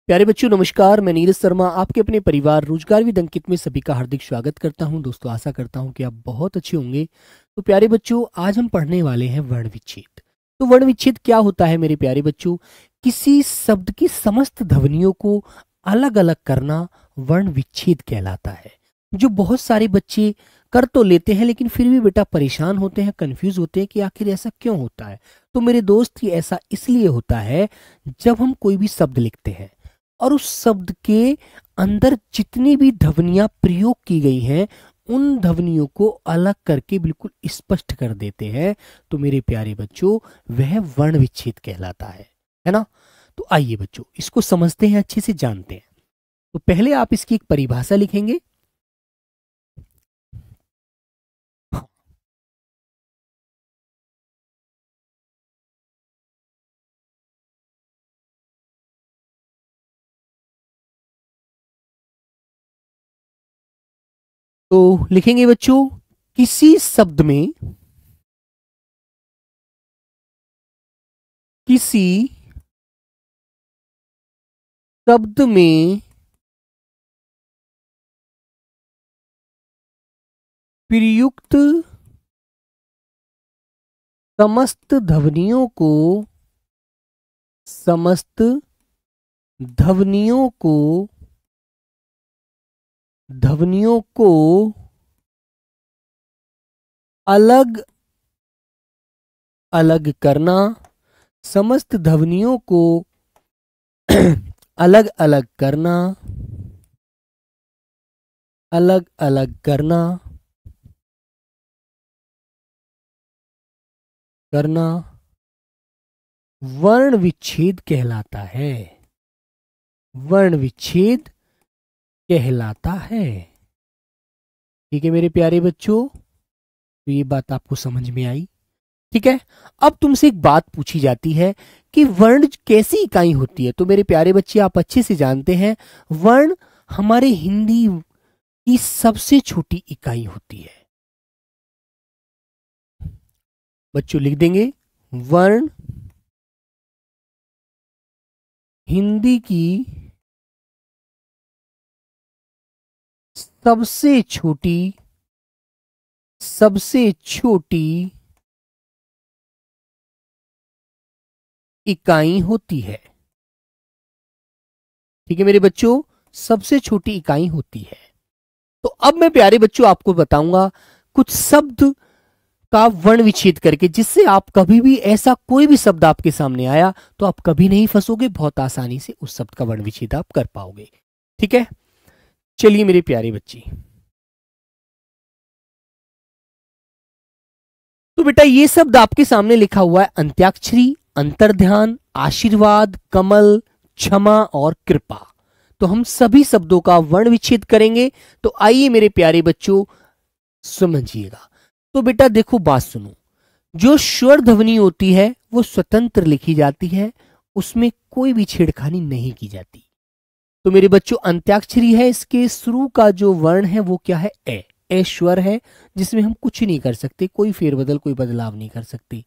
प्यारे बच्चों नमस्कार। मैं नीरज शर्मा आपके अपने परिवार रोजगार विद अंकित में सभी का हार्दिक स्वागत करता हूं। दोस्तों आशा करता हूं कि आप बहुत अच्छे होंगे। तो प्यारे बच्चों आज हम पढ़ने वाले हैं वर्ण विच्छेद। तो वर्ण विच्छेद क्या होता है मेरे प्यारे बच्चों? किसी शब्द की समस्त ध्वनियों को अलग अलग करना वर्ण विच्छेद कहलाता है। जो बहुत सारे बच्चे कर तो लेते हैं लेकिन फिर भी बेटा परेशान होते हैं, कंफ्यूज होते हैं कि आखिर ऐसा क्यों होता है। तो मेरे दोस्त ये ऐसा इसलिए होता है जब हम कोई भी शब्द लिखते हैं और उस शब्द के अंदर जितनी भी ध्वनियां प्रयोग की गई हैं उन ध्वनियों को अलग करके बिल्कुल स्पष्ट कर देते हैं। तो मेरे प्यारे बच्चों वह वर्ण विच्छेद कहलाता है ना। तो आइए बच्चों इसको समझते हैं, अच्छे से जानते हैं। तो पहले आप इसकी एक परिभाषा लिखेंगे। तो लिखेंगे बच्चों किसी शब्द में किसी शब्द में प्रयुक्त समस्त ध्वनियों को अलग अलग करना, समस्त ध्वनियों को अलग अलग करना, अलग अलग करना करना वर्ण विच्छेद कहलाता है। वर्ण विच्छेद कहलाता है। ठीक है मेरे प्यारे बच्चों, तो ये बात आपको समझ में आई। ठीक है, अब तुमसे एक बात पूछी जाती है कि वर्ण कैसी इकाई होती है। तो मेरे प्यारे बच्चे आप अच्छे से जानते हैं वर्ण हमारे हिंदी की सबसे छोटी इकाई होती है। बच्चों लिख देंगे वर्ण हिंदी की सबसे छोटी इकाई होती है। ठीक है मेरे बच्चों, सबसे छोटी इकाई होती है। तो अब मैं प्यारे बच्चों आपको बताऊंगा कुछ शब्द का वर्ण विच्छेद करके, जिससे आप कभी भी ऐसा कोई भी शब्द आपके सामने आया तो आप कभी नहीं फंसोगे, बहुत आसानी से उस शब्द का वर्ण विच्छेद आप कर पाओगे। ठीक है, चलिए मेरे प्यारे बच्चे। तो बेटा ये शब्द आपके सामने लिखा हुआ है अंत्याक्षरी, अंतर्ध्यान, आशीर्वाद, कमल, क्षमा और कृपा। तो हम सभी शब्दों का वर्ण विच्छेद करेंगे। तो आइए मेरे प्यारे बच्चों समझिएगा। तो बेटा देखो बात सुनो, जो स्वर ध्वनि होती है वो स्वतंत्र लिखी जाती है, उसमें कोई भी छेड़खानी नहीं की जाती। तो मेरे बच्चों अंत्याक्षरी है, इसके शुरू का जो वर्ण है वो क्या है? ए स्वर है जिसमें हम कुछ नहीं कर सकते, कोई फेरबदल कोई बदलाव नहीं कर सकते।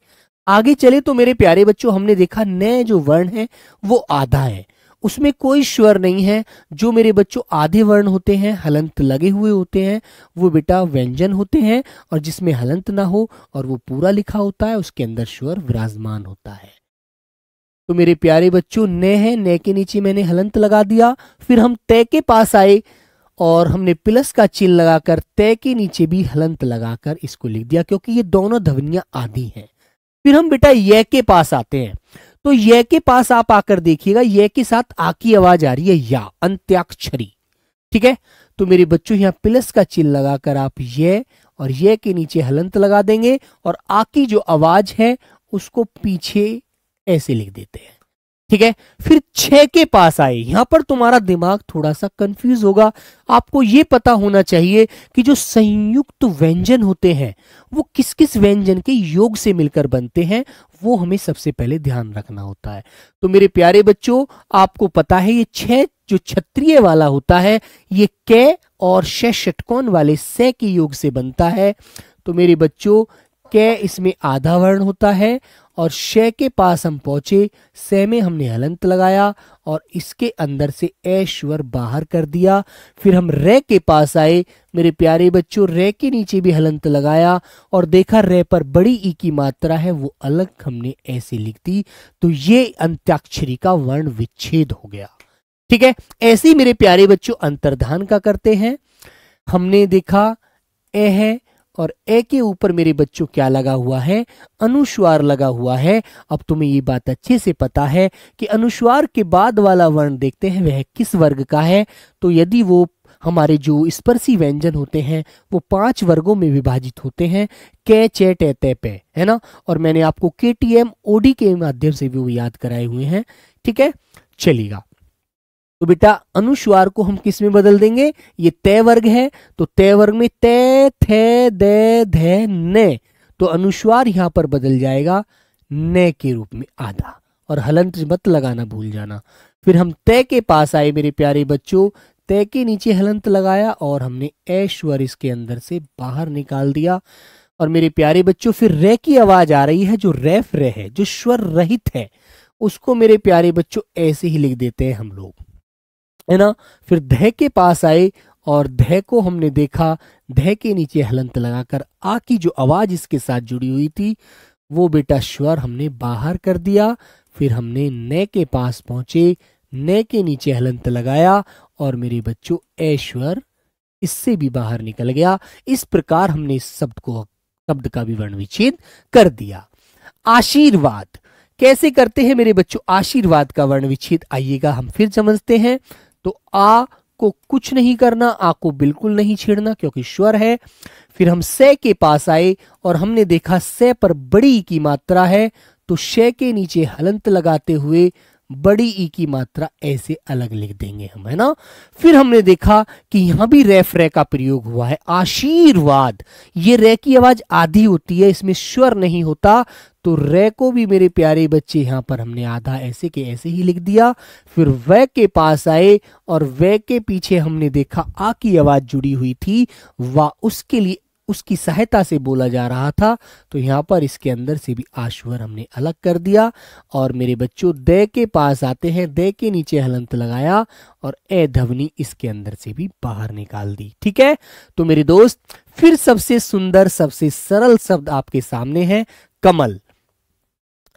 आगे चले तो मेरे प्यारे बच्चों हमने देखा न जो वर्ण है वो आधा है, उसमें कोई स्वर नहीं है। जो मेरे बच्चों आधे वर्ण होते हैं, हलंत लगे हुए होते हैं, वो बेटा व्यंजन होते हैं। और जिसमें हलंत ना हो और वो पूरा लिखा होता है उसके अंदर स्वर विराजमान होता है। तो मेरे प्यारे बच्चों न है, न के नीचे मैंने हलंत लगा दिया। फिर हम तय के पास आए और हमने प्लस का चिन्ह लगाकर तय के नीचे भी हलंत लगाकर इसको लिख दिया, क्योंकि ये दोनों ध्वनियां आधी हैं। फिर हम बेटा य के पास आते हैं। तो य के पास आप आकर देखिएगा, य के साथ आ की आवाज आ रही है या, अंत्याक्षरी। ठीक है, तो मेरे बच्चों यहां प्लस का चिन्ह लगाकर आप ये और ये के नीचे हलंत लगा देंगे और आ की जो आवाज है उसको पीछे ऐसे लिख देते हैं। ठीक है, फिर 6 के पास आए। यहां पर तुम्हारा दिमाग थोड़ा सा कंफ्यूज होगा। आपको यह पता होना चाहिए कि जो संयुक्त व्यंजन होते हैं वो किस किस व्यंजन के योग से मिलकर बनते हैं, वो हमें सबसे पहले ध्यान रखना होता है। तो मेरे प्यारे बच्चों आपको पता है ये 6 जो क्षत्रिय वाला होता है ये कै और षटकोण वाले से के योग से बनता है। तो मेरे बच्चों कै इसमें आधा वर्ण होता है और श के पास हम पहुंचे, से में हमने हलंत लगाया और इसके अंदर से ए स्वर बाहर कर दिया। फिर हम रे के पास आए मेरे प्यारे बच्चों, रे के नीचे भी हलंत लगाया और देखा रे पर बड़ी ई की मात्रा है वो अलग हमने ऐसे लिख दी। तो ये अंत्याक्षरी का वर्ण विच्छेद हो गया। ठीक है, ऐसे ही मेरे प्यारे बच्चों अंतर्धान का करते हैं। हमने देखा ए है और ए के ऊपर मेरे बच्चों क्या लगा हुआ है, अनुस्वार लगा हुआ है। अब तुम्हें ये बात अच्छे से पता है कि अनुस्वार के बाद वाला वर्ण देखते हैं वह किस वर्ग का है। तो यदि वो हमारे जो स्पर्शी व्यंजन होते हैं वो 5 वर्गों में विभाजित होते हैं, कै चे टे ते पे, है ना। और मैंने आपको KTM OD के माध्यम से भी वो याद कराए हुए हैं। ठीक है, चलिएगा। तो बेटा अनुस्वार को हम किस में बदल देंगे, ये तय वर्ग है तो तय वर्ग में ते थे दे धे ने, तो अनुस्वार यहां पर बदल जाएगा ने के रूप में आधा, और हलंत मत लगाना भूल जाना। फिर हम तय के पास आए मेरे प्यारे बच्चों, तय के नीचे हलंत लगाया और हमने ए स्वर इसके अंदर से बाहर निकाल दिया। और मेरे प्यारे बच्चों फिर रे की आवाज आ रही है, जो रेफ रे है, जो स्वर रहित है, उसको मेरे प्यारे बच्चों ऐसे ही लिख देते हैं हम लोग, है ना। फिर ध के पास आए और ध को हमने देखा, ध के नीचे हलंत लगाकर आ की जो आवाज इसके साथ जुड़ी हुई थी वो बेटा स्वर हमने बाहर कर दिया। फिर हमने न के पास पहुंचे, न के नीचे हलंत लगाया और मेरे बच्चों ए स्वर इससे भी बाहर निकल गया। इस प्रकार हमने इस शब्द का भी वर्ण विच्छेद कर दिया। आशीर्वाद कैसे करते हैं मेरे बच्चों, आशीर्वाद का वर्ण विच्छेद आइएगा हम फिर समझते हैं। तो आ को कुछ नहीं करना, आ को बिल्कुल नहीं छेड़ना क्योंकि स्वर है। फिर हम से के पास आए और हमने देखा से पर बड़ी ई की मात्रा है, तो शे के नीचे हलंत लगाते हुए बड़ी ई की मात्रा ऐसे अलग लिख देंगे हम, है ना। फिर हमने देखा कि यहां भी रेफ रे का प्रयोग हुआ है, आशीर्वाद। ये रे की आवाज आधी होती है, इसमें स्वर नहीं होता, तो रे को भी मेरे प्यारे बच्चे यहां पर हमने आधा ऐसे के ऐसे ही लिख दिया। फिर वे के पास आए और वे के पीछे हमने देखा आ की आवाज जुड़ी हुई थी, वा उसके लिए उसकी सहायता से बोला जा रहा था, तो यहां पर इसके अंदर से भी आश्वर हमने अलग कर दिया। और मेरे बच्चों दे के पास आते हैं, दे के नीचे हलंत लगाया और ए ध्वनि इसके अंदर से भी बाहर निकाल दी। ठीक है, तो मेरे दोस्त फिर सबसे सुंदर सबसे सरल शब्द आपके सामने है कमल,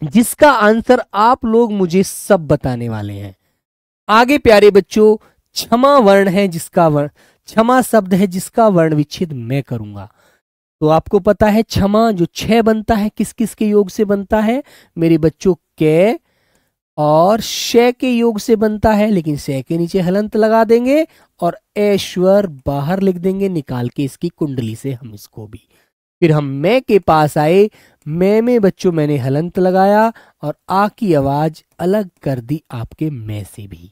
जिसका आंसर आप लोग मुझे सब बताने वाले हैं। आगे प्यारे बच्चों क्षमा वर्ण है, जिसका वर्ण क्षमा शब्द है जिसका वर्ण विच्छेद मैं करूंगा। तो आपको पता है क्षमा जो 6 बनता है किस किस के योग से बनता है मेरे बच्चों, के और शे के योग से बनता है, लेकिन शे के नीचे हलंत लगा देंगे और ऐश्वर बाहर लिख देंगे निकाल के इसकी कुंडली से हम इसको भी। फिर हम मैं के पास आए, मैं में बच्चों मैंने हलंत लगाया और आ की आवाज अलग कर दी आपके मैं से भी।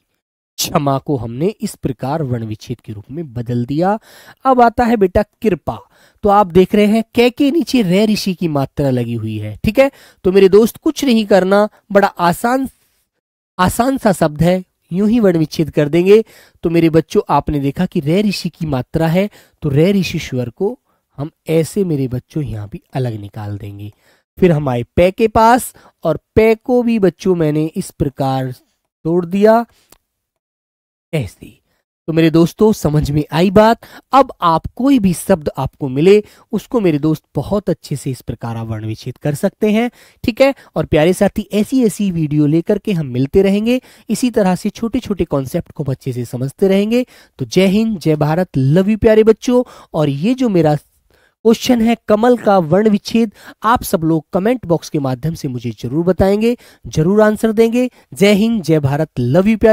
क्षमा को हमने इस प्रकार वर्ण विच्छेद के रूप में बदल दिया। अब आता है बेटा कृपा। तो आप देख रहे हैं कै के नीचे रे ऋषि की मात्रा लगी हुई है। ठीक है, तो मेरे दोस्त कुछ नहीं करना, बड़ा आसान सा शब्द है, यूं ही वर्ण विच्छेद कर देंगे। तो मेरे बच्चों आपने देखा कि रे ऋषि की मात्रा है, तो रे ऋषि स्वर को हम ऐसे मेरे बच्चों यहां भी अलग निकाल देंगे। फिर हम आए पे के पास और पे को भी बच्चों मैंने इस प्रकार तोड़ दिया ऐसे। तो मेरे दोस्तों समझ में आई बात। अब आप कोई भी शब्द आपको मिले उसको मेरे दोस्त बहुत अच्छे से इस प्रकार वर्ण विच्छेद कर सकते हैं। ठीक है, और प्यारे साथी ऐसी ऐसी वीडियो लेकर के हम मिलते रहेंगे, इसी तरह से छोटे छोटे कॉन्सेप्ट को अच्छे से समझते रहेंगे। तो जय हिंद, जय भारत, लव यू प्यारे बच्चों। और ये जो मेरा क्वेश्चन है कमल का वर्ण विच्छेद, आप सब लोग कमेंट बॉक्स के माध्यम से मुझे जरूर बताएंगे, जरूर आंसर देंगे। जय हिंद, जय भारत, लव यू प्यारे।